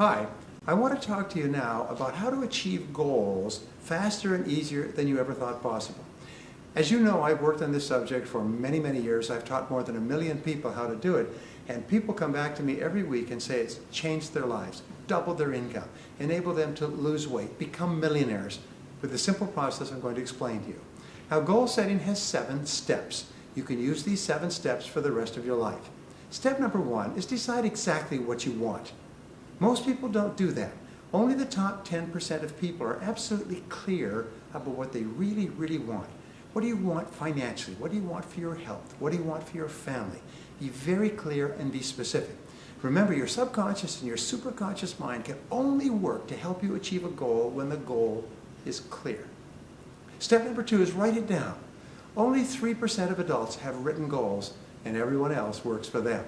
Hi, I want to talk to you now about how to achieve goals faster and easier than you ever thought possible. As you know, I've worked on this subject for many, many years. I've taught more than 1 million people how to do it, and people come back to me every week and say it's changed their lives, doubled their income, enabled them to lose weight, become millionaires with the simple process I'm going to explain to you. Now, goal setting has 7 steps. You can use these 7 steps for the rest of your life. Step number 1 is decide exactly what you want. Most people don't do that. Only the top 10% of people are absolutely clear about what they really, really want. What do you want financially? What do you want for your health? What do you want for your family? Be very clear and be specific. Remember, your subconscious and your superconscious mind can only work to help you achieve a goal when the goal is clear. Step number 2 is write it down. Only 3% of adults have written goals, and everyone else works for them.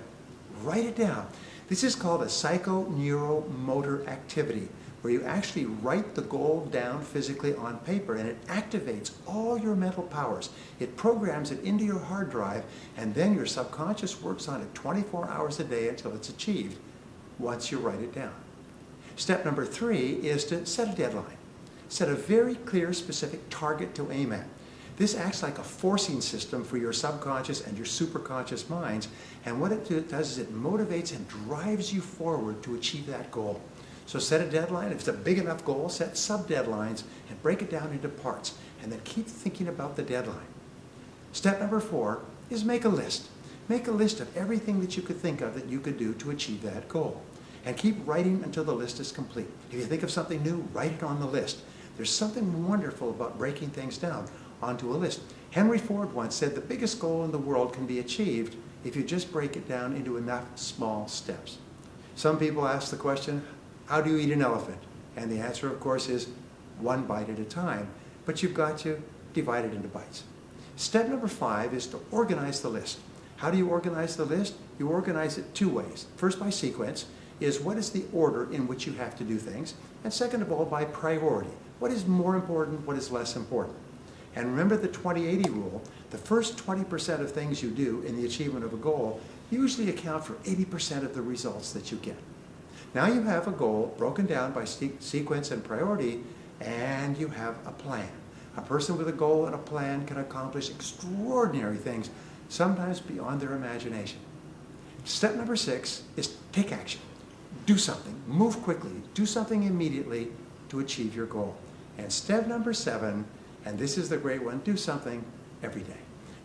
Write it down. This is called a psychoneuromotor activity, where you actually write the goal down physically on paper, and it activates all your mental powers. It programs it into your hard drive, and then your subconscious works on it 24 hours a day until it's achieved, once you write it down. Step number 3 is to set a deadline. Set a very clear, specific target to aim at. This acts like a forcing system for your subconscious and your superconscious minds, and what it does is it motivates and drives you forward to achieve that goal. So set a deadline. If it's a big enough goal, set sub-deadlines and break it down into parts, and then keep thinking about the deadline. Step number 4 is make a list. Make a list of everything that you could think of that you could do to achieve that goal, and keep writing until the list is complete. If you think of something new, write it on the list. There's something wonderful about breaking things down onto a list. Henry Ford once said the biggest goal in the world can be achieved if you just break it down into enough small steps. Some people ask the question, how do you eat an elephant? And the answer, of course, is 1 bite at a time, but you've got to divide it into bites. Step number 5 is to organize the list. How do you organize the list? You organize it 2 ways. First, by sequence, is what is the order in which you have to do things, and second of all, by priority. What is more important, what is less important? And remember the 20-80 rule. The first 20% of things you do in the achievement of a goal usually account for 80% of the results that you get. Now you have a goal broken down by sequence and priority, and you have a plan. A person with a goal and a plan can accomplish extraordinary things, sometimes beyond their imagination. Step number 6 is take action. Do something. Move quickly. Do something immediately to achieve your goal. And step number 7, and this is the great one, do something every day.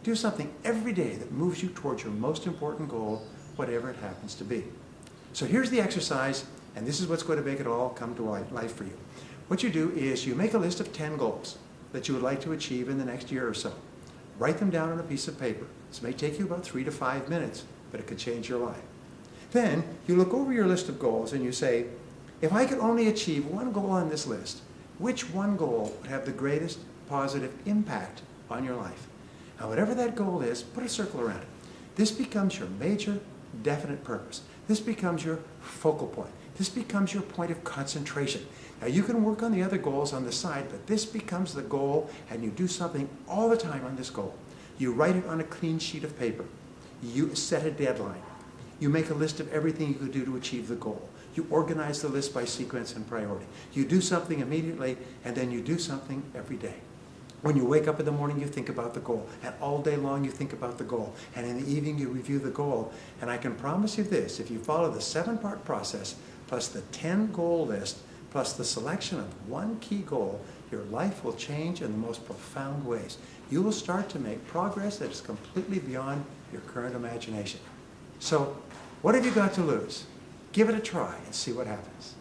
Do something every day that moves you towards your most important goal, whatever it happens to be. So here's the exercise, and this is what's going to make it all come to life for you. What you do is you make a list of 10 goals that you would like to achieve in the next year or so. Write them down on a piece of paper. This may take you about 3 to 5 minutes, but it could change your life. Then you look over your list of goals and you say, if I could only achieve one goal on this list, which one goal would have the greatest positive impact on your life? Now, whatever that goal is, put a circle around it. This becomes your major, definite purpose. This becomes your focal point. This becomes your point of concentration. Now, you can work on the other goals on the side, but this becomes the goal, and you do something all the time on this goal. You write it on a clean sheet of paper. You set a deadline. You make a list of everything you could do to achieve the goal. You organize the list by sequence and priority. You do something immediately, and then you do something every day. When you wake up in the morning, you think about the goal. And all day long, you think about the goal. And in the evening, you review the goal. And I can promise you this, if you follow the 7-part process, plus the 10 goal list, plus the selection of one key goal, your life will change in the most profound ways. You will start to make progress that is completely beyond your current imagination. So, what have you got to lose? Give it a try and see what happens.